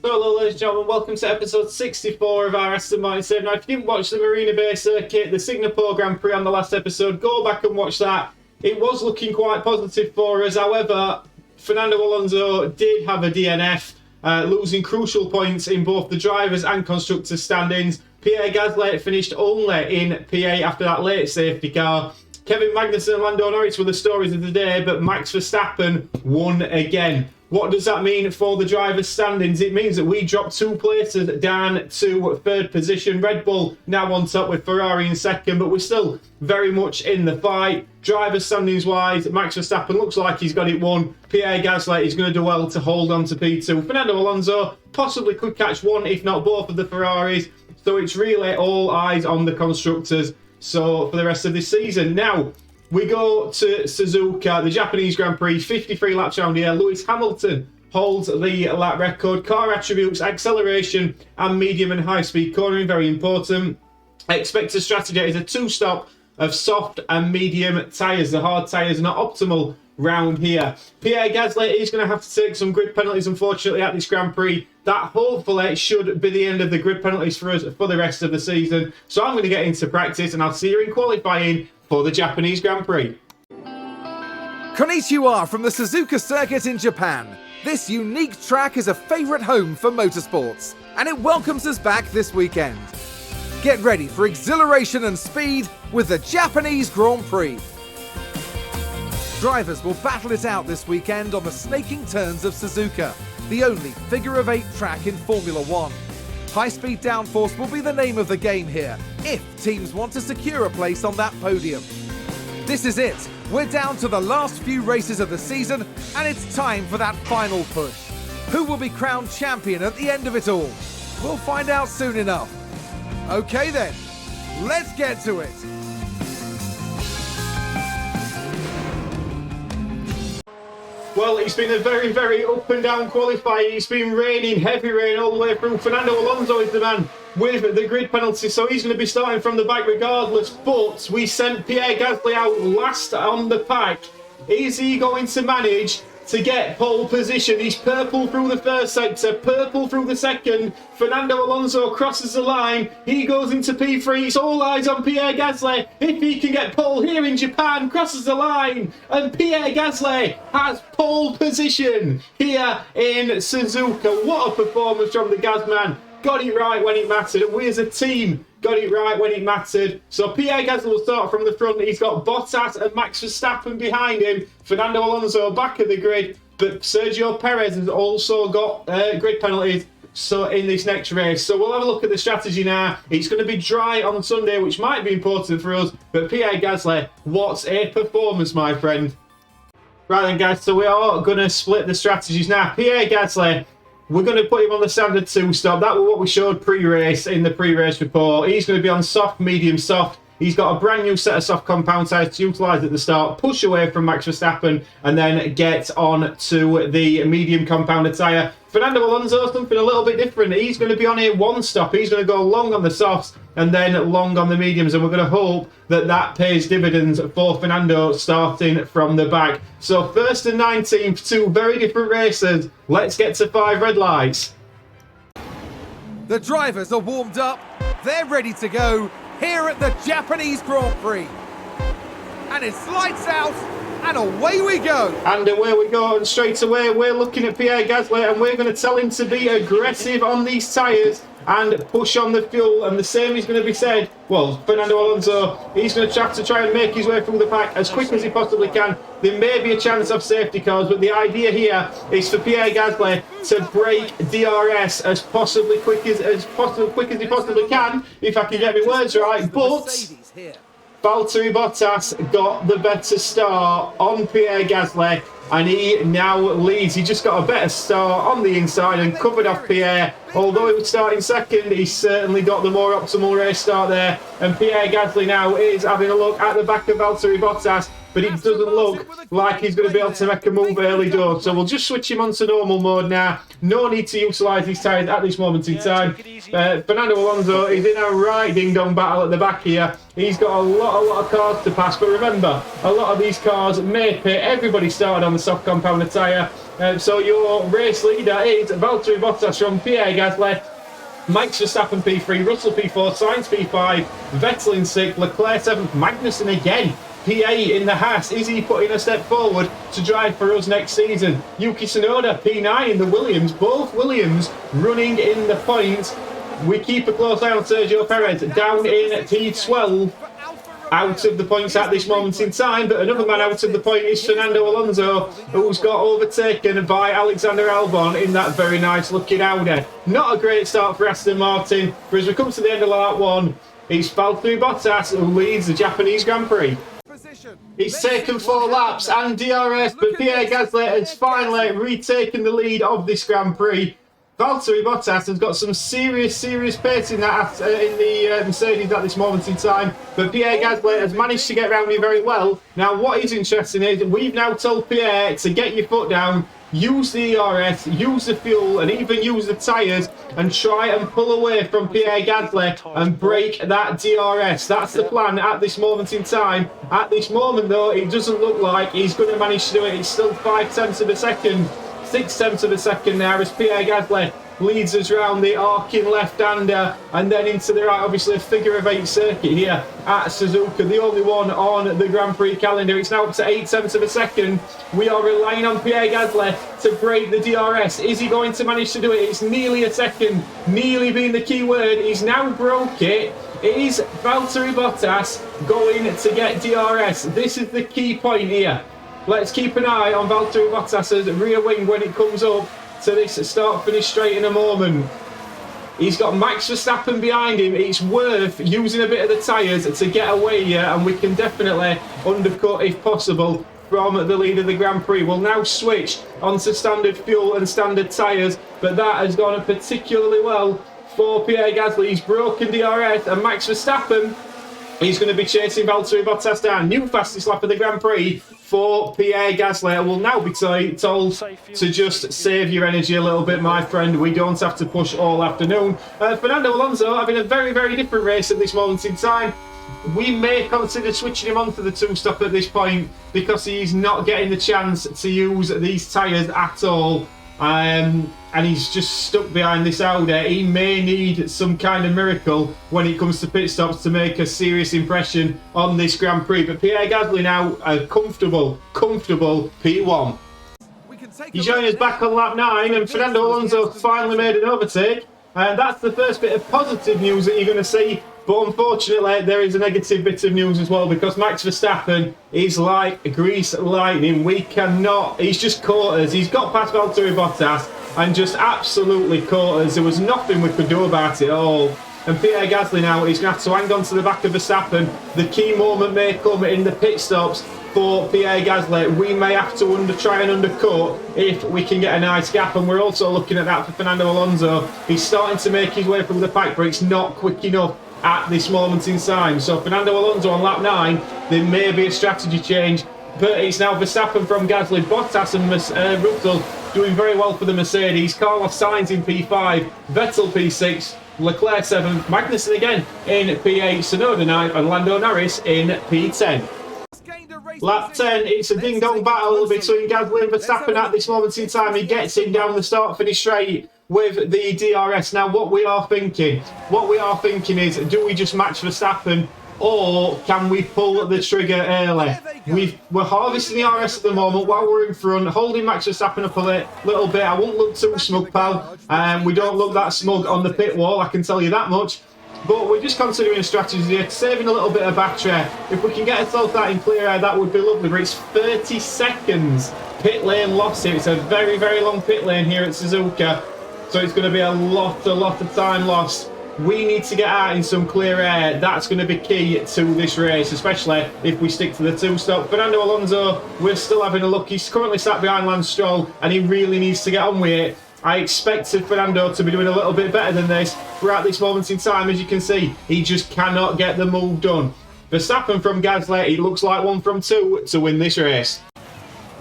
Hello ladies and gentlemen, welcome to episode 64 of our Aston Martin Save. Now if you didn't watch the Marina Bay circuit, the Singapore Grand Prix on the last episode, go back and watch that. It was looking quite positive for us, however, Fernando Alonso did have a DNF, losing crucial points in both the drivers' and constructors' standings. Pierre Gasly finished only in P8 after that late safety car. Kevin Magnussen and Lando Norris were the stories of the day, but Max Verstappen won again. What does that mean for the drivers' standings? It means that we dropped 2 places down to 3rd position. Red Bull now on top with Ferrari in 2nd, but we're still very much in the fight. Drivers' standings-wise, Max Verstappen looks like he's got it won. Pierre Gasly is going to do well to hold on to P2. Fernando Alonso possibly could catch one, if not both, of the Ferraris. So it's really all eyes on the constructors. So for the rest of this season. Now, we go to Suzuka, the Japanese Grand Prix, 53 laps around here. Lewis Hamilton holds the lap record. Car attributes, acceleration, and medium and high-speed cornering, very important. Expected strategy is a 2-stop of soft and medium tyres. The hard tyres are not optimal round here. Pierre Gasly is going to have to take some grid penalties, unfortunately, at this Grand Prix. That hopefully should be the end of the grid penalties for us for the rest of the season. So I'm going to get into practice and I'll see you in qualifying for the Japanese Grand Prix. Konnichiwa from the Suzuka circuit in Japan. This unique track is a favourite home for motorsports, and it welcomes us back this weekend. Get ready for exhilaration and speed with the Japanese Grand Prix. Drivers will battle it out this weekend on the snaking turns of Suzuka, the only figure-of-8 track in Formula 1. High-speed downforce will be the name of the game here, if teams want to secure a place on that podium. This is it. We're down to the last few races of the season, and it's time for that final push. Who will be crowned champion at the end of it all? We'll find out soon enough. Okay then, let's get to it. Well, it's been a very, very up and down qualifying. It's been raining, heavy rain all the way through. Fernando Alonso is the man with the grid penalty, so he's going to be starting from the back regardless. But we sent Pierre Gasly out last on the pack. Is he going to manage to get pole position? He's purple through the first sector, purple through the second. Fernando Alonso crosses the line. He goes into P3. It's all eyes on Pierre Gasly. If he can get pole here in Japan, crosses the line. And Pierre Gasly has pole position here in Suzuka. What a performance from the Gasman. Got it right when it mattered. And we as a team got it right when it mattered. So Pierre Gasly will start from the front. He's got Bottas and Max Verstappen behind him. Fernando Alonso back of the grid. But Sergio Perez has also got grid penalties so in this next race. So we'll have a look at the strategy now. It's going to be dry on Sunday, which might be important for us. But Pierre Gasly, what a performance, my friend. Right then, guys. So we are going to split the strategies now. Pierre Gasly, we're going to put him on the standard 2-stop. That was what we showed pre-race in the pre-race report. He's going to be on soft, medium, soft. He's got a brand new set of soft compound tyres to utilise at the start, push away from Max Verstappen, and then get on to the medium compounded tyre. Fernando Alonso, something a little bit different. He's going to be on a 1-stop. He's going to go long on the softs and then long on the mediums, and we're going to hope that that pays dividends for Fernando starting from the back. So 1st and 19th, 2 very different races. Let's get to 5 red lights. The drivers are warmed up. They're ready to go here at the Japanese Grand Prix. And it's lights out, and away we go. And away we go, and straight away we're looking at Pierre Gasly, and we're going to tell him to be aggressive on these tyres and push on the fuel. And the same is going to be said, well, Fernando Alonso, he's going to have to try and make his way through the pack as quick as he possibly can. There may be a chance of safety cars, but the idea here is for Pierre Gasly to break DRS as possibly quick as he possibly can, if I can get my words right. But Valtteri Bottas got the better start on Pierre Gasly, and he now leads. He just got a better start on the inside and covered off Pierre. Although he was starting second, he certainly got the more optimal race start there. And Pierre Gasly now is having a look at the back of Valtteri Bottas. but it doesn't look like he's going to be able to make a move early doors. So we'll just switch him onto normal mode now. No need to utilise his tyres at this moment in time. Fernando Alonso is in a right ding-dong battle at the back here. He's got a lot of cars to pass, but remember, a lot of these cars may pit. Everybody started on the soft compounder tyre. So your race leader is Valtteri Bottas from Pierre Gasly, Max Verstappen P3, Russell P4, Sainz P5, Vettel in 6th, Leclerc 7th, Magnussen again P8 in the Haas. Is he putting a step forward to drive for us next season? Yuki Tsunoda P9 in the Williams, both Williams running in the points. We keep a close eye on Sergio Perez down in T12, out of the points at this moment in time, but another man out of the point is Fernando Alonso, who's got overtaken by Alexander Albon in that very nice looking Audi. Not a great start for Aston Martin, but as we come to the end of lap 1, it's Valtteri Bottas who leads the Japanese Grand Prix. It's taken 4 laps and DRS, but Pierre Gasly has finally retaken the lead of this Grand Prix. Valtteri Bottas has got some serious pace in that in the Mercedes at this moment in time, but Pierre Gasly has managed to get around him very well. Now, what is interesting is we've now told Pierre to get your foot down, use the ERS, use the fuel, and even use the tyres, and try and pull away from Pierre Gasly and break that DRS. That's the plan at this moment in time. At this moment, though, it doesn't look like he's going to manage to do it. It's still 5/10 of a second. 6/10 of a second now as Pierre Gasly leads us round the arcing left-hander and then into the right, obviously a figure of 8 circuit here at Suzuka, the only one on the Grand Prix calendar. It's now up to 8/10 of a second. We are relying on Pierre Gasly to break the DRS. Is he going to manage to do it? It's nearly a second, nearly being the key word. He's now broke it. Is Valtteri Bottas going to get DRS? This is the key point here. Let's keep an eye on Valtteri Bottas's rear wing when it comes up to this start-finish straight in a moment. He's got Max Verstappen behind him. It's worth using a bit of the tyres to get away here, and we can definitely undercut, if possible, from the lead of the Grand Prix. We'll now switch onto standard fuel and standard tyres, but that has gone particularly well for Pierre Gasly. He's broken DRS, and Max Verstappen, he's going to be chasing Valtteri Bottas down. New fastest lap of the Grand Prix for Pierre Gasly. I will now be told to just save your energy a little bit, my friend. We don't have to push all afternoon. Fernando Alonso having a very different race at this moment in time. We may consider switching him onto the 2-stop at this point because he's not getting the chance to use these tyres at all. And he's just stuck behind this Audi. He may need some kind of miracle when it comes to pit stops to make a serious impression on this Grand Prix. But Pierre Gasly now a comfortable P1. He's joining us back on lap 9, and Fernando Alonso finally made an overtake. And that's the first bit of positive news that you're going to see. But unfortunately, there is a negative bit of news as well, because Max Verstappen is like grease lightning. We cannot, he's just caught us. He's got past Valtteri Bottas and just absolutely caught us. There was nothing we could do about it all. And Pierre Gasly now is going to have to hang on to the back of Verstappen. The key moment may come in the pit stops for Pierre Gasly. We may have to try and undercut if we can get a nice gap, and we're also looking at that for Fernando Alonso. He's starting to make his way through the pack, but it's not quick enough at this moment in time. So Fernando Alonso on lap 9, there may be a strategy change, but it's now Verstappen from Gasly, Bottas and Russell doing very well for the Mercedes. Carlos Sainz in P5, Vettel P6, Leclerc 7th, Magnussen again in P8, Tsunoda 9th, and Lando Norris in P10. Lap 10, it's a ding-dong battle between Gasly and Verstappen at this moment in time. He gets in down the start-finish straight with the DRS. Now, what we are thinking is, do we just match Verstappen, or can we pull the trigger early? We're harvesting the RS at the moment while we're in front, holding Max Verstappen up a little bit. I won't look too smug, pal. We don't look that smug on the pit wall, I can tell you that much. But we're just considering a strategy here, saving a little bit of battery. If we can get ourselves out in clear air, that would be lovely. But it's 30 seconds pit lane loss here. It's a very long pit lane here at Suzuka. So it's going to be a lot of time lost. We need to get out in some clear air. That's going to be key to this race, especially if we stick to the 2-stop. Fernando Alonso, we're still having a look. He's currently sat behind Lance Stroll, and he really needs to get on with it. I expected Fernando to be doing a little bit better than this. We're at this moment in time, as you can see, he just cannot get the move done. Verstappen from Gasly, he looks like 1 from 2 to win this race.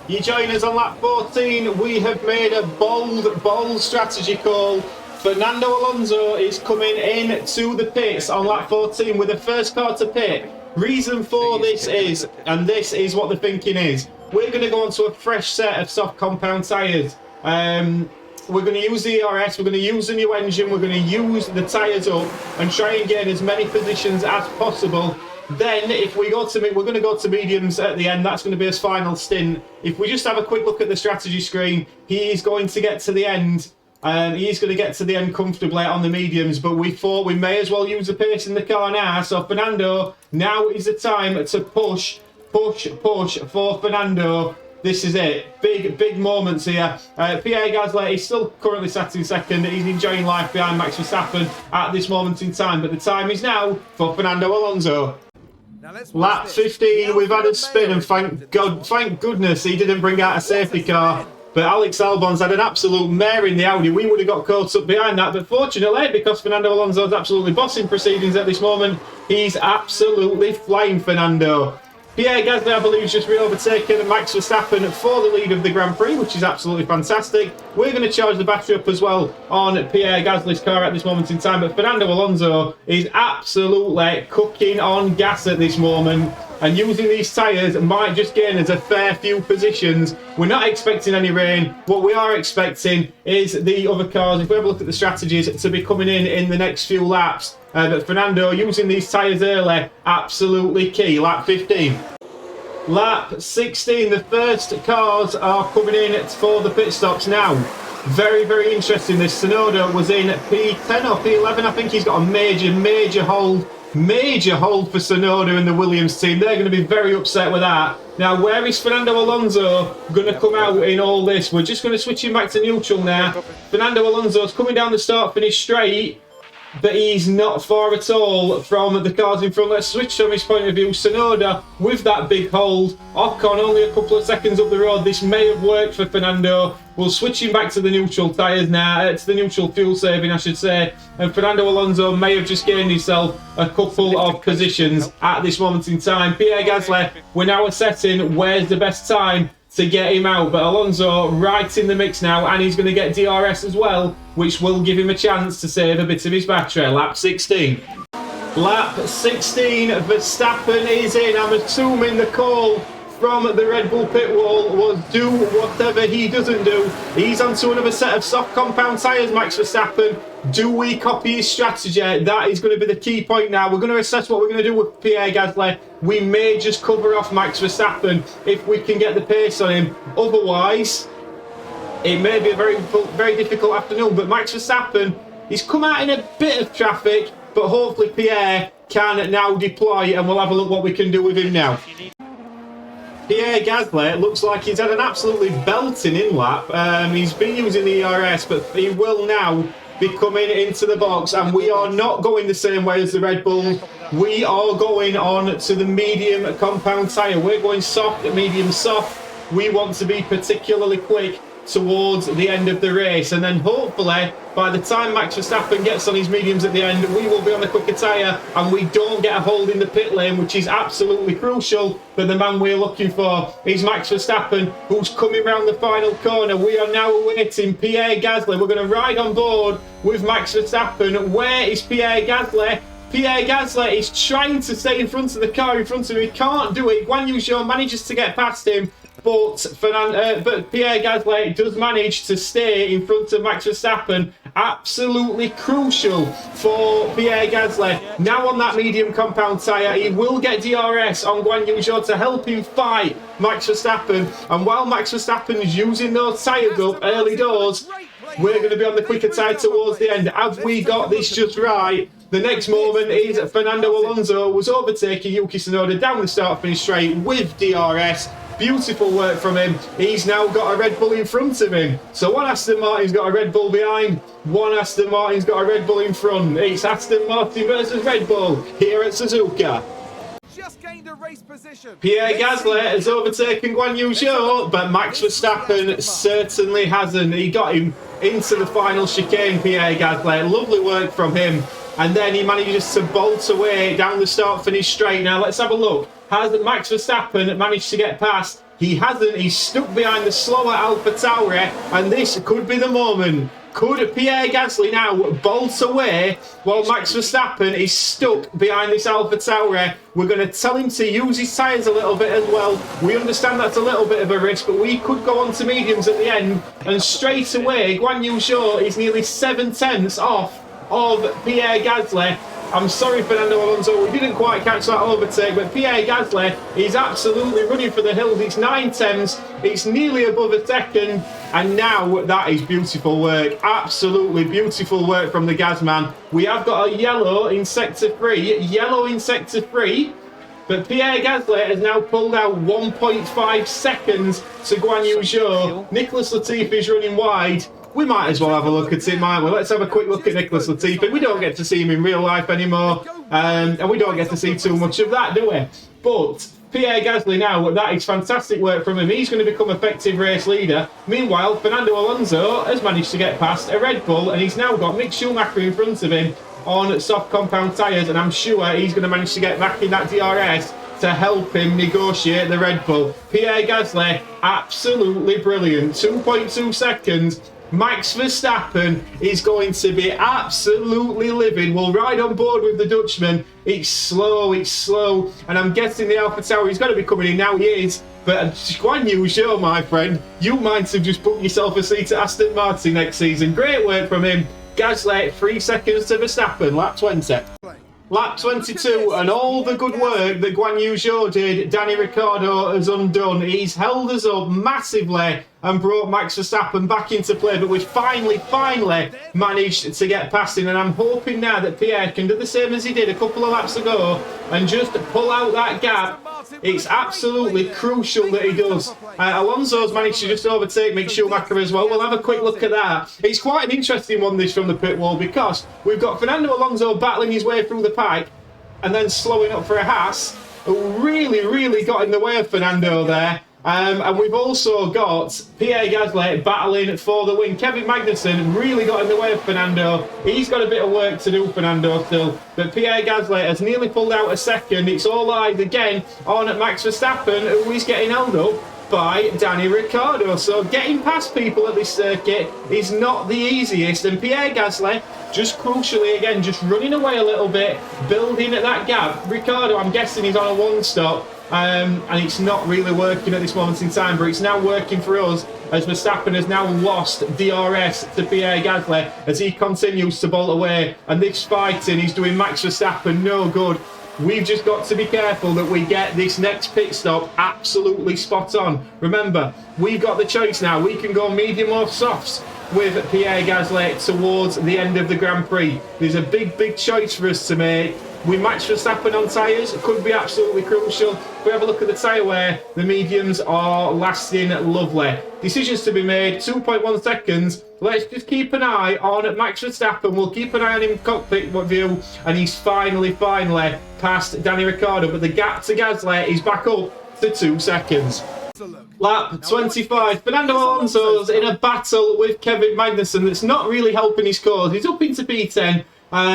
You join us on lap 14. We have made a bold strategy call. Fernando Alonso is coming in to the pits on lap 14 with the first car to pit. Reason for this is, and this is what the thinking is, we're going to go onto a fresh set of soft compound tyres. We're going to use the ERS, we're going to use the new engine, we're going to use the tyres up and try and gain as many positions as possible. Then, if we go to we're going to go to mediums at the end. That's going to be his final stint. If we just have a quick look at the strategy screen, he is going to get to the end. He's going to get to the end comfortably on the mediums, but we thought we may as well use the pace in the car now. So Fernando, now is the time to push for Fernando. This is it. Big moments here. Pierre Gasly is still currently sat in second. He's enjoying life behind Max Verstappen at this moment in time, but the time is now for Fernando Alonso. Lap 15, we've had a spin, and thank goodness he didn't bring out a safety car. But Alex Albon's had an absolute mare in the Audi. We would have got caught up behind that. But fortunately, because Fernando Alonso's absolutely bossing proceedings at this moment, he's absolutely flying, Fernando. Pierre Gasly, I believe, has just overtaken Max Verstappen for the lead of the Grand Prix, which is absolutely fantastic. We're going to charge the battery up as well on Pierre Gasly's car at this moment in time. But Fernando Alonso is absolutely cooking on gas at this moment. And using these tyres might just gain us a fair few positions. We're not expecting any rain. What we are expecting is the other cars, if we have a look at the strategies, to be coming in the next few laps. But Fernando, using these tyres early, absolutely key. Lap 15. Lap 16, the first cars are coming in for the pit stops now. Very interesting. This Tsunoda was in P10 or P11. I think he's got a major hold. Major hold for Tsunoda and the Williams team. They're going to be very upset with that. Now, where is Fernando Alonso going to come out in all this? We're just going to switch him back to neutral now. Fernando Alonso's coming down the start-finish straight, but he's not far at all from the cars in front. Let's switch from his point of view. Tsunoda with that big hold. Ocon only a couple of seconds up the road. This may have worked for Fernando. We'll switch him back to the neutral tyres now, to the neutral fuel saving, I should say. And Fernando Alonso may have just gained himself a couple of positions at this moment in time. Pierre Gasly, we're now assessing where's the best time to get him out. But Alonso right in the mix now, and he's going to get DRS as well, which will give him a chance to save a bit of his battery. Lap 16. Lap 16, Verstappen is in. I'm assuming the call from the Red Bull pit wall was do whatever he doesn't do. He's onto another set of soft compound tyres, Max Verstappen. Do we copy his strategy? That is going to be the key point now. We're going to assess what we're going to do with Pierre Gasly. We may just cover off Max Verstappen if we can get the pace on him. Otherwise, it may be a very difficult afternoon. But Max Verstappen, he's come out in a bit of traffic, but hopefully Pierre can now deploy, and we'll have a look what we can do with him now. Pierre Gasly looks like he's had an absolutely belting in-lap. He's been using the ERS, but he will now be coming into the box, and we are not going the same way as the Red Bull. We are going on to the medium compound tyre. We're going soft, medium soft. We want to be particularly quick towards the end of the race, and then hopefully by the time Max Verstappen gets on his mediums at the end, we will be on the quicker tyre and we don't get a hold in the pit lane, which is absolutely crucial. But the man we're looking for is Max Verstappen, who's coming round the final corner. We are now awaiting Pierre Gasly. We're going to ride on board with Max Verstappen. Where is Pierre Gasly? Pierre Gasly is trying to stay in front of the car in front of him. He can't do it. Guan Yu Zhou manages to get past him, but Pierre Gasly does manage to stay in front of Max Verstappen. Absolutely crucial for Pierre Gasly. Now on that medium compound tyre, he will get DRS on Guan Yu Zhou to help him fight Max Verstappen. And while Max Verstappen is using those tyres up early doors, we're going to be on the quicker tyre towards the end. Have we got this just right? The next moment is Fernando Alonso was overtaking Yuki Tsunoda down the start-finish straight with DRS. Beautiful work from him. He's now got a Red Bull in front of him. So one Aston Martin's got a Red Bull behind, one Aston Martin's got a Red Bull in front. It's Aston Martin versus Red Bull here at Suzuka. Just gained a race position. Pierre Gasly has overtaken Guan Yu Zhou, but Max Verstappen certainly hasn't. He got him into the final chicane, Pierre Gasly. Lovely work from him. and then he manages to bolt away down the start-finish straight. Now let's have a look. Has Max Verstappen managed to get past? He hasn't. He's stuck behind the slower AlphaTauri, and this could be the moment. Could Pierre Gasly now bolt away while Max Verstappen is stuck behind this AlphaTauri? We're going to tell him to use his tyres a little bit as well. We understand that's a little bit of a risk, but we could go on to mediums at the end. And straight away, Guan Yu Zhou is nearly 7/10 off of Pierre Gasly. I'm sorry, Fernando Alonso, we didn't quite catch that overtake, but Pierre Gasly is absolutely running for the hills. It's 9/10, it's nearly above a second, and now that is beautiful work. Absolutely beautiful work from the Gasman. We have got a yellow in sector 3, but Pierre Gasly has now pulled out 1.5 seconds to Guan Yu Zhou. Nicholas Latifi is running wide. We might as well have a look at it, might we? Let's have a quick look at Nicholas Latifi. We don't get to see him in real life anymore, and we don't get to see too much of that, do we? But Pierre Gasly now, that is fantastic work from him. He's going to become effective race leader. Meanwhile, Fernando Alonso has managed to get past a Red Bull, and he's now got Mick Schumacher in front of him on soft compound tyres, and I'm sure he's going to manage to get back in that DRS to help him negotiate the Red Bull. Pierre Gasly, absolutely brilliant. 2.2 seconds. Max Verstappen is going to be absolutely livid. We'll ride on board with the Dutchman. It's slow, and I'm guessing the AlphaTauri is going to be coming in now. He is, but Guan Yu Zhou, my friend, you might have just booked yourself a seat at Aston Martin next season. Great work from him. Gasly, 3 seconds to Verstappen, lap 20. Lap 22, and all the good work that Guan Yu Zhou did, Danny Ricciardo has undone. He's held us up massively and brought Max Verstappen back into play, but we've finally managed to get past him, and I'm hoping now that Pierre can do the same as he did a couple of laps ago and just pull out that gap. It's absolutely crucial that he does. Alonso's managed to just overtake Mick Schumacher as well. We'll have a quick look at that. It's quite an interesting one, this, from the pit wall, because we've got Fernando Alonso battling his way through the pack and then slowing up for a Haas, who really got in the way of Fernando there. And we've also got Pierre Gasly battling for the win. Kevin Magnussen really got in the way of Fernando. He's got a bit of work to do, Fernando, still. But Pierre Gasly has nearly pulled out a second. It's all eyes again on Max Verstappen, who is getting held up by Danny Ricciardo. So getting past people at this circuit is not the easiest. And Pierre Gasly, just crucially again, just running away a little bit, building at that gap. Ricciardo, I'm guessing he's on a one-stop. And it's not really working at this moment in time, but it's now working for us as Verstappen has now lost DRS to Pierre Gasly as he continues to bolt away. And this fighting is doing Max Verstappen no good. We've just got to be careful that we get this next pit stop absolutely spot on. Remember, we've got the choice now. We can go medium or softs with Pierre Gasly towards the end of the Grand Prix. There's a big choice for us to make. We match Verstappen on tyres, it could be absolutely crucial. If we have a look at the tyre wear, the mediums are lasting lovely. Decisions to be made, 2.1 seconds. Let's just keep an eye on Max Verstappen. We'll keep an eye on him cockpit view, and he's finally past Danny Ricciardo. But the gap to Gasly is back up to 2 seconds. Lap 25. Fernando Alonso's in a battle with Kevin Magnussen that's not really helping his cause. He's up into P10.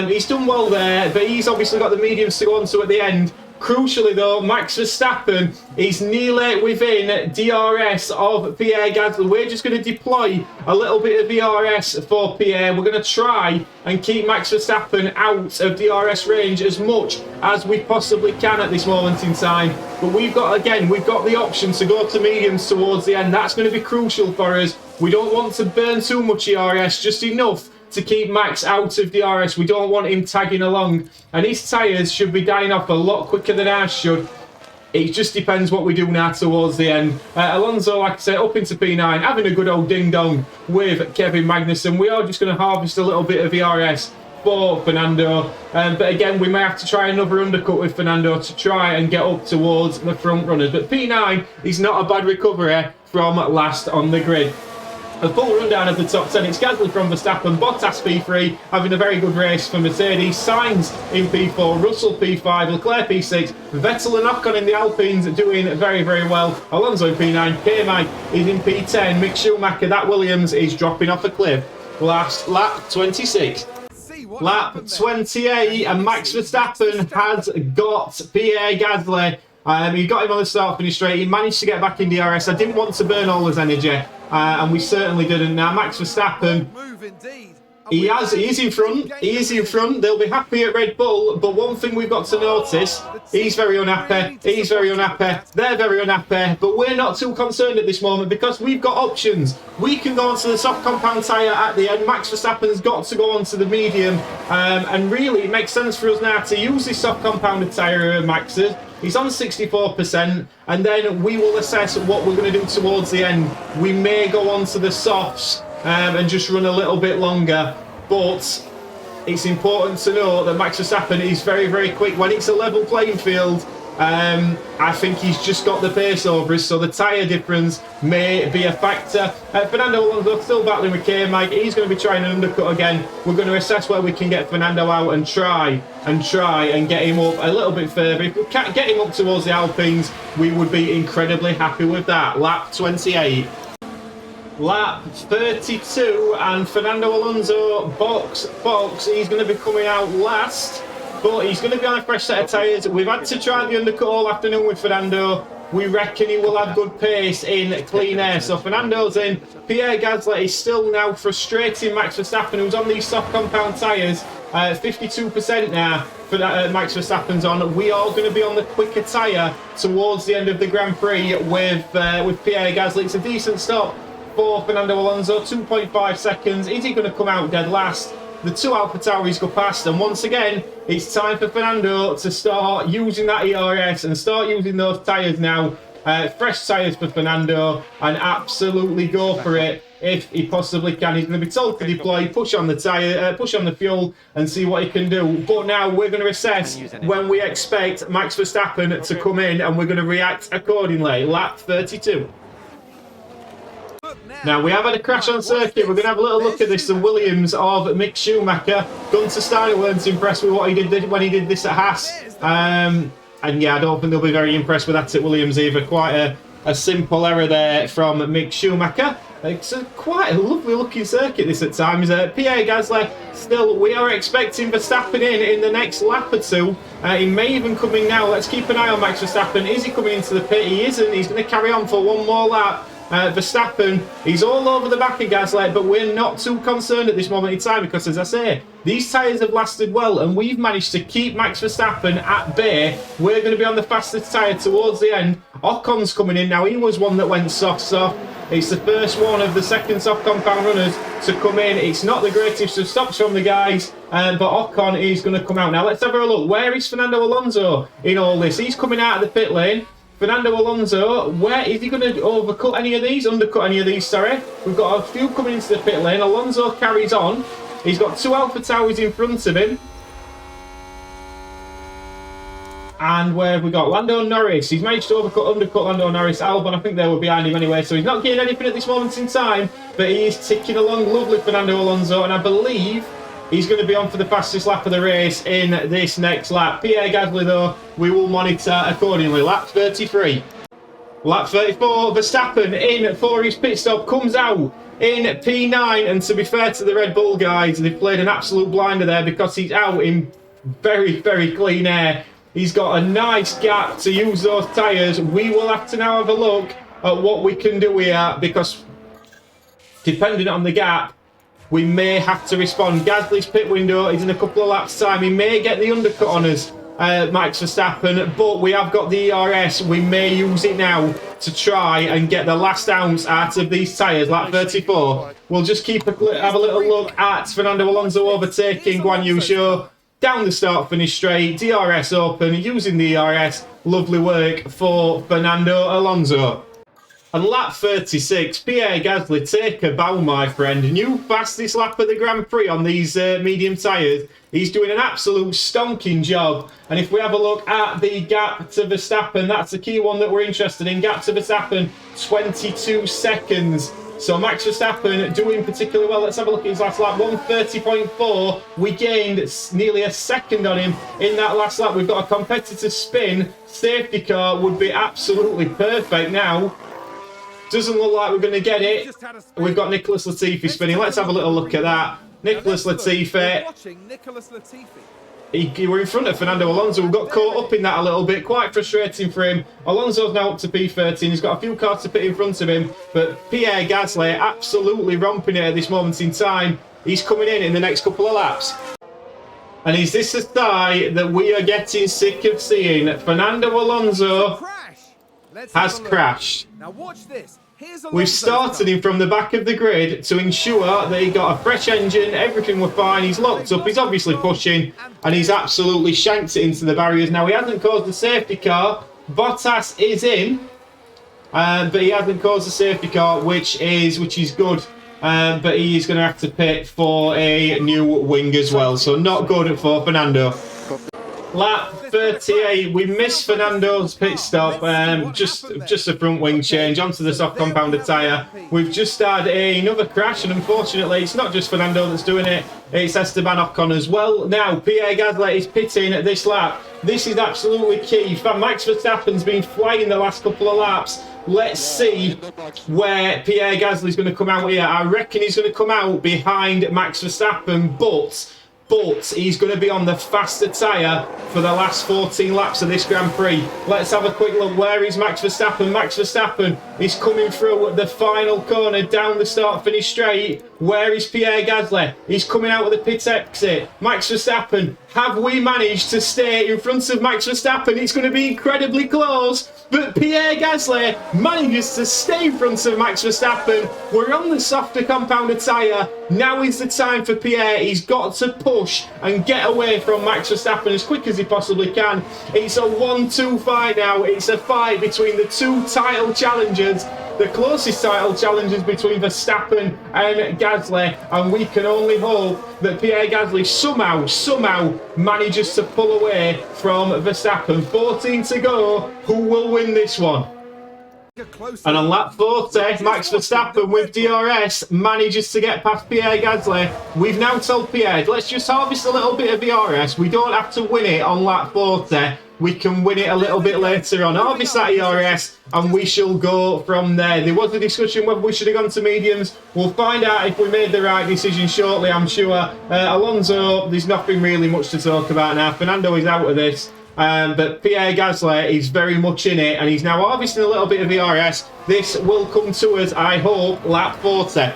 He's done well there, but he's obviously got the mediums to go on to at the end. Crucially though, Max Verstappen is nearly within DRS of Pierre Gasly. We're just going to deploy a little bit of DRS for Pierre. We're going to try and keep Max Verstappen out of DRS range as much as we possibly can at this moment in time. But we've got the option to go to mediums towards the end. That's going to be crucial for us. We don't want to burn too much DRS, just enough to keep Max out of DRS. We don't want him tagging along, and his tyres should be dying off a lot quicker than ours should. It just depends what we do now towards the end. Alonso, like I said, up into P9, having a good old ding-dong with Kevin Magnussen. We are just going to harvest a little bit of DRS for Fernando, but again, we may have to try another undercut with Fernando to try and get up towards the front runners. But P9 is not a bad recovery from last on the grid. A full rundown of the top 10. It's Gasly from Verstappen, Bottas P3, having a very good race for Mercedes, Sainz in P4, Russell P5, Leclerc P6, Vettel and Ocon in the Alpines doing very well. Alonso in P9, K-Mike is in P10, Mick Schumacher, that Williams is dropping off a cliff. Last lap 26. Lap 28, and Max Verstappen has got Pierre Gasly. He got him on the start-finish straight. He managed to get back in DRS. I didn't want to burn all his energy, and we certainly didn't. Now, Max Verstappen, he is in front. He is in front. They'll be happy at Red Bull, but one thing we've got to notice, he's very unhappy. He's very unhappy. They're very unhappy, but we're not too concerned at this moment because we've got options. We can go onto the soft compound tyre at the end. Max Verstappen's got to go onto the medium, and really it makes sense for us now to use this soft compounded tyre, Max's. He's on 64%, and then we will assess what we're going to do towards the end. We may go on to the softs and just run a little bit longer, but it's important to know that Max Verstappen is very, very quick. When it's a level playing field, I think he's just got the pace over us, so the tyre difference may be a factor. Fernando Alonso still battling with K-Mag. He's going to be trying an undercut again. We're going to assess where we can get Fernando out and try and get him up a little bit further. If we can't get him up towards the Alpines, we would be incredibly happy with that. Lap 28. Lap 32, and Fernando Alonso, box, he's going to be coming out last, but he's going to be on a fresh set of tyres. We've had to try the undercut all afternoon with Fernando. We reckon he will have good pace in clean air. So Fernando's in. Pierre Gasly is still now frustrating Max Verstappen, who's on these soft compound tyres. 52% now for Max Verstappen's on. We are going to be on the quicker tyre towards the end of the Grand Prix with Pierre Gasly. It's a decent stop for Fernando Alonso, 2.5 seconds. Is he going to come out dead last? The two Alpha Tauris go past, and once again, it's time for Fernando to start using that ERS and start using those tyres now. Fresh tyres for Fernando, and absolutely go for it if he possibly can. He's going to be told to deploy, push on the tyre, push on the fuel, and see what he can do. But now we're going to assess when we expect Max Verstappen to come in, and we're going to react accordingly. Lap 32. Now, we have had a crash on circuit. We're going to have a little look at this. The Williams of Mick Schumacher. Gunter Steiner weren't impressed with what he did when he did this at Haas. And yeah, I don't think they'll be very impressed with that at Williams either. Quite a simple error there from Mick Schumacher. It's quite a lovely looking circuit this at times. Pierre Gasly, still, we are expecting Verstappen in the next lap or two. He may even come in now. Let's keep an eye on Max Verstappen. Is he coming into the pit? He isn't. He's going to carry on for one more lap. Verstappen, he's all over the back of Gasly, but we're not too concerned at this moment in time because, as I say, these tyres have lasted well and we've managed to keep Max Verstappen at bay. We're going to be on the fastest tyre towards the end. Ocon's coming in now. He was one that went soft. It's the first one of the second soft compound runners to come in. It's not the greatest of stops from the guys, but Ocon is going to come out. Now, let's have a look. Where is Fernando Alonso in all this? He's coming out of the pit lane. Fernando Alonso, where is he going to undercut any of these? Sorry. We've got a few coming into the pit lane. Alonso carries on. He's got two Alpha Tauris in front of him. And where have we got? Lando Norris. He's managed to undercut Lando Norris. Albon, I think they were behind him anyway, so he's not getting anything at this moment in time, but he is ticking along. Lovely Fernando Alonso, and I believe he's going to be on for the fastest lap of the race in this next lap. Pierre Gasly, though, we will monitor accordingly. Lap 33. Lap 34, Verstappen in for his pit stop, comes out in P9, and to be fair to the Red Bull guys, they've played an absolute blinder there because he's out in very, very clean air. He's got a nice gap to use those tyres. We will have to now have a look at what we can do here because depending on the gap, we may have to respond. Gasly's pit window is in a couple of laps' time. He may get the undercut on us, Max Verstappen, but we have got the ERS. We may use it now to try and get the last ounce out of these tyres. Lap 34. We'll just have a little look at Fernando Alonso overtaking Guan Yu Zhou. Down the start, finish straight, DRS open, using the ERS. Lovely work for Fernando Alonso. And lap 36, Pierre Gasly, take a bow, my friend. New fastest lap of the Grand Prix on these medium tyres. He's doing an absolute stonking job. And if we have a look at the gap to Verstappen, that's the key one that we're interested in. Gap to Verstappen, 22 seconds. So Max Verstappen doing particularly well. Let's have a look at his last lap, 1:30.4. We gained nearly a second on him in that last lap. We've got a competitor spin. Safety car would be absolutely perfect now. Doesn't look like we're going to get it. We've got Nicholas Latifi spinning. Let's have a little look at that. Nicholas Latifi. He were in front of Fernando Alonso, who got caught up in that a little bit. Quite frustrating for him. Alonso's now up to P13. He's got a few cars to pit in front of him. But Pierre Gasly absolutely romping it at this moment in time. He's coming in the next couple of laps. And is this a sign that we are getting sick of seeing? Fernando Alonso has crashed. Now watch this. We've started him from the back of the grid to ensure that he got a fresh engine, everything was fine, he's locked up, he's obviously pushing, and he's absolutely shanked it into the barriers. Now, he hasn't caused a safety car. Bottas is in, but he hasn't caused a safety car, which is good. But he is going to have to pit for a new wing as well, so not good for Fernando. Lap 38, we missed Fernando's pit stop, just a front wing change onto the soft compounded tyre. We've just had another crash, and unfortunately it's not just Fernando that's doing it, it's Esteban Ocon as well. Now Pierre Gasly is pitting at this lap. This is absolutely key. Max Verstappen's been flying the last couple of laps. Let's see where Pierre Gasly's going to come out here. I reckon he's going to come out behind Max Verstappen, but he's going to be on the faster tyre for the last 14 laps of this Grand Prix. Let's have a quick look. Where is Max Verstappen? Max Verstappen is coming through the final corner down the start-finish straight. Where is Pierre Gasly? He's coming out of the pit exit. Max Verstappen, have we managed to stay in front of Max Verstappen? It's going to be incredibly close, but Pierre Gasly manages to stay in front of Max Verstappen. We're on the softer compounded tyre. Now is the time for Pierre. He's got to push and get away from Max Verstappen as quick as he possibly can. It's a 1-2 fight now. It's a fight between the two title challengers. The closest title challengers between Verstappen and Gasly, and we can only hope that Pierre Gasly somehow manages to pull away from Verstappen. 14 to go. Who will win this one? And on lap 40, Max Verstappen with DRS manages to get past Pierre Gasly. We've now told Pierre, let's just harvest a little bit of DRS. We don't have to win it on lap 40. We can win it a little bit later on. Harvest that DRS and we shall go from there. There was a discussion whether we should have gone to mediums. We'll find out if we made the right decision shortly, I'm sure. Alonso, there's nothing really much to talk about now. Fernando is out of this. But Pierre Gasly is very much in it, and he's now harvesting a little bit of DRS. This will come to us, I hope, lap 40.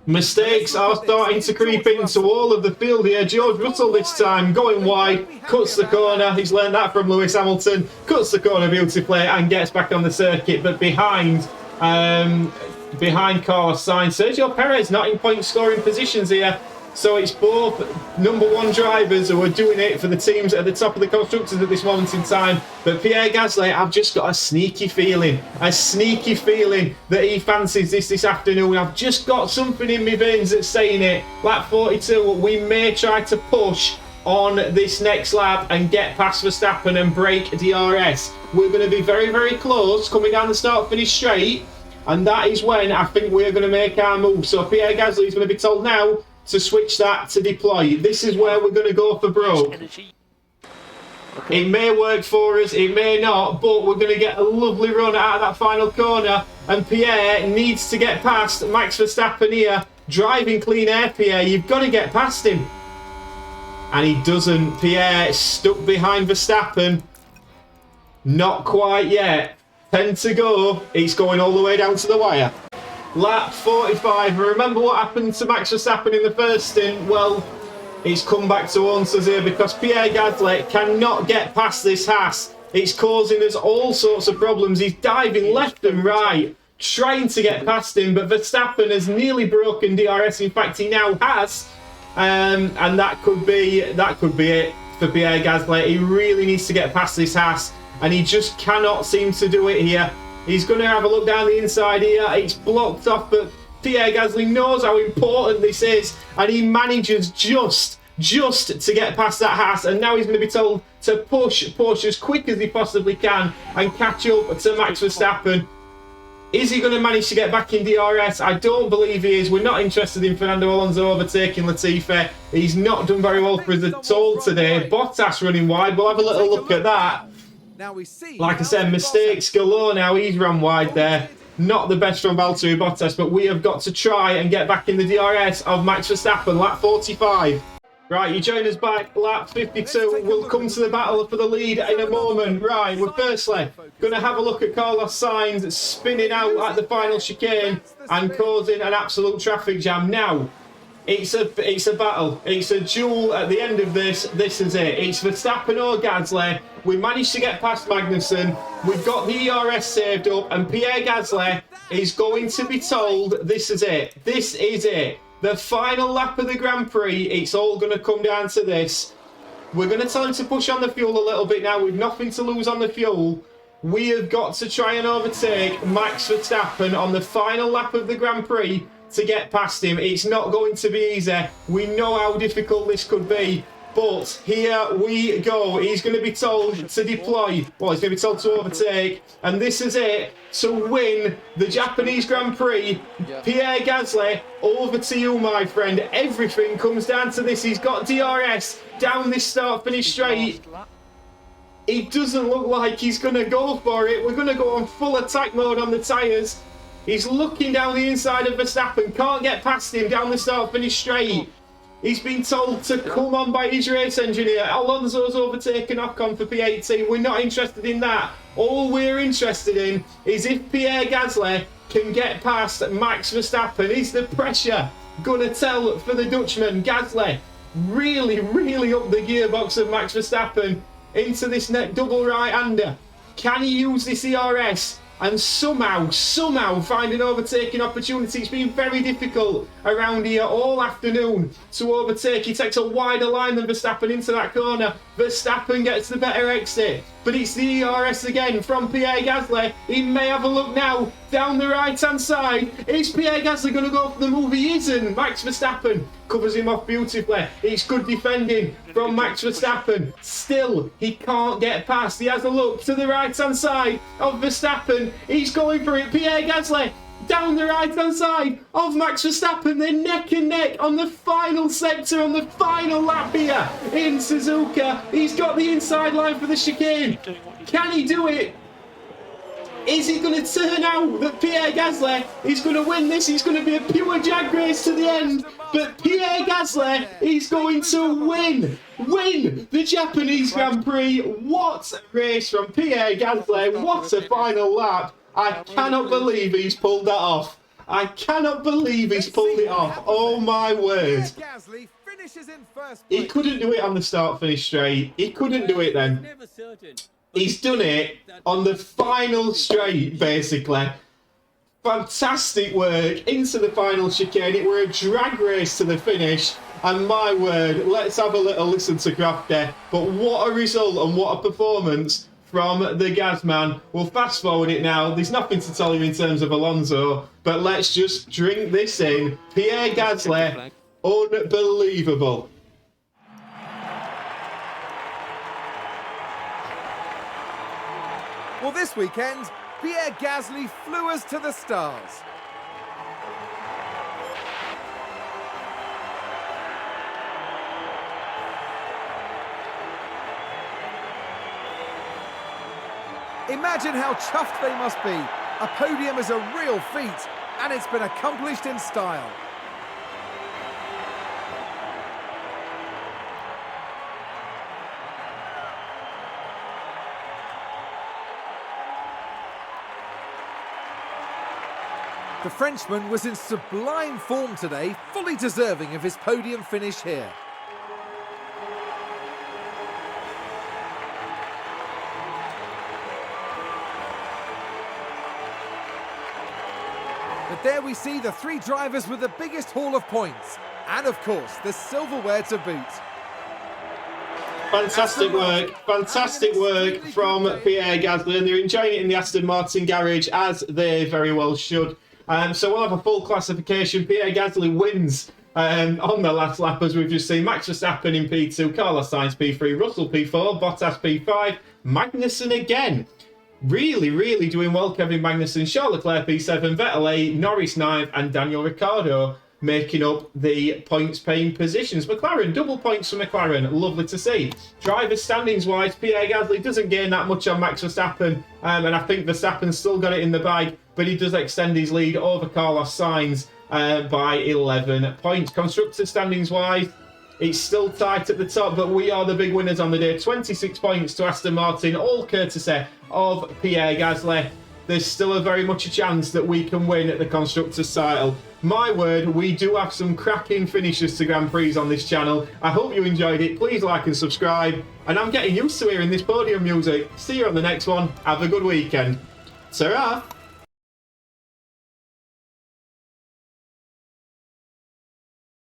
Mistakes are starting to creep into all of the field here. George Russell this time going wide, cuts the corner. He's learned that from Lewis Hamilton. Cuts the corner beautifully and gets back on the circuit. But behind Carlos Sainz, Sergio Perez not in point scoring positions here. So it's both number one drivers who are doing it for the teams at the top of the constructors at this moment in time. But Pierre Gasly, I've just got a sneaky feeling that he fancies this afternoon. I've just got something in my veins that's saying it. Lap 42, we may try to push on this next lap and get past Verstappen and break DRS. We're going to be very, very close coming down the start-finish straight. And that is when I think we're going to make our move. So Pierre Gasly is going to be told now to switch that to deploy. This is where we're going to go for broke. It may work for us, it may not, but we're going to get a lovely run out of that final corner, and Pierre needs to get past Max Verstappen here. Driving clean air, Pierre, you've got to get past him. And he doesn't. Pierre stuck behind Verstappen. Not quite yet. 10 to go. He's going all the way down to the wire. Lap 45. Remember what happened to Max Verstappen in the first stint? Well, it's come back to haunt us here because Pierre Gasly cannot get past this Haas. It's causing us all sorts of problems. He's diving left and right, trying to get past him, but Verstappen has nearly broken DRS. In fact, he now has, and that could be it for Pierre Gasly. He really needs to get past this Haas, and he just cannot seem to do it here. He's going to have a look down the inside here. It's blocked off, but Pierre Gasly knows how important this is, and he manages just to get past that Haas, and now he's going to be told to push as quick as he possibly can and catch up to Max Verstappen. Is he going to manage to get back in DRS? I don't believe he is. We're not interested in Fernando Alonso overtaking Latifi. He's not done very well for us at all today. Bottas running wide. We'll have a little look at that. Like I said, mistakes galore now. He's run wide there. Not the best from Valtteri Bottas, but we have got to try and get back in the DRS of Max Verstappen, lap 45. Right, you join us back, lap 52. We'll come to the battle for the lead in a moment. Right, we're firstly going to have a look at Carlos Sainz spinning out at the final chicane and causing an absolute traffic jam. Now, it's a battle. It's a duel at the end of this. This is it. It's Verstappen or Gasly. We managed to get past Magnussen. We've got the ERS saved up, and Pierre Gasly is going to be told this is it. This is it. The final lap of the Grand Prix, it's all going to come down to this. We're going to tell him to push on the fuel a little bit now. We've nothing to lose on the fuel. We have got to try and overtake Max Verstappen on the final lap of the Grand Prix to get past him. It's not going to be easy. We know how difficult this could be. But here we go. He's going to be told to deploy. Well, he's going to be told to overtake. And this is it. To win the Japanese Grand Prix, Pierre Gasly, over to you, my friend. Everything comes down to this. He's got DRS down this start-finish straight. It doesn't look like he's going to go for it. We're going to go on full attack mode on the tyres. He's looking down the inside of Verstappen. Can't get past him down the start-finish straight. He's been told to come on by his race engineer. Alonso's overtaken Ocon for P18. We're not interested in that. All we're interested in is if Pierre Gasly can get past Max Verstappen. Is the pressure going to tell for the Dutchman? Gasly really up the gearbox of Max Verstappen into this net double right-hander. Can he use this ERS and somehow find an overtaking opportunity? It's been very difficult around here all afternoon to overtake. He takes a wider line than Verstappen into that corner. Verstappen gets the better exit, but it's the ERS again from Pierre Gasly. He may have a look now down the right-hand side. Is Pierre Gasly going to go for the move? He isn't. Max Verstappen covers him off beautifully. It's good defending from Max Verstappen. Still, he can't get past. He has a look to the right-hand side of Verstappen. He's going for it. Pierre Gasly down the right-hand side of Max Verstappen. They're neck and neck on the final sector, on the final lap here in Suzuka. He's got the inside line for the chicane. Can he do it? Is it going to turn out that Pierre Gasly is going to win this? It's going to be a pure jag race to the end. But Pierre Gasly is going to win the Japanese Grand Prix. What a race from Pierre Gasly. What a final lap. I cannot believe he's pulled that off. I cannot believe he's pulled it off. Oh my word. He couldn't do it on the start-finish straight. He couldn't do it then. He's done it on the final straight, basically. Fantastic work into the final chicane. It were a drag race to the finish. And my word, let's have a little listen to Crafty. But what a result and what a performance from the Gasman. We'll fast forward it now. There's nothing to tell you in terms of Alonso, but let's just drink this in. Pierre Gasly, unbelievable. Well, this weekend, Pierre Gasly flew us to the stars. Imagine how chuffed they must be. A podium is a real feat, and it's been accomplished in style. The Frenchman was in sublime form today, fully deserving of his podium finish here. But there we see the three drivers with the biggest haul of points. And of course, the silverware to boot. Fantastic work from Pierre Gasly, and they're enjoying it in the Aston Martin garage, as they very well should. So we'll have a full classification. Pierre Gasly wins on the last lap, as we've just seen. Max Verstappen in P2, Carlos Sainz P3, Russell P4, Bottas P5, Magnussen again. Really doing well, Kevin Magnussen. Charles Leclerc P7, Vettel 8, Norris 9th, and Daniel Ricciardo making up the points-paying positions. McLaren, double points for McLaren. Lovely to see. Driver standings-wise, Pierre Gasly doesn't gain that much on Max Verstappen, and I think Verstappen's still got it in the bag, but he does extend his lead over Carlos Sainz by 11 points. Constructor standings-wise, it's still tight at the top, but we are the big winners on the day. 26 points to Aston Martin, all courtesy of Pierre Gasly. There's still a very much a chance that we can win the Constructors' title. My word, we do have some cracking finishes to Grand Prix on this channel. I hope you enjoyed it. Please like and subscribe. And I'm getting used to hearing this podium music. See you on the next one. Have a good weekend. Ta-ra!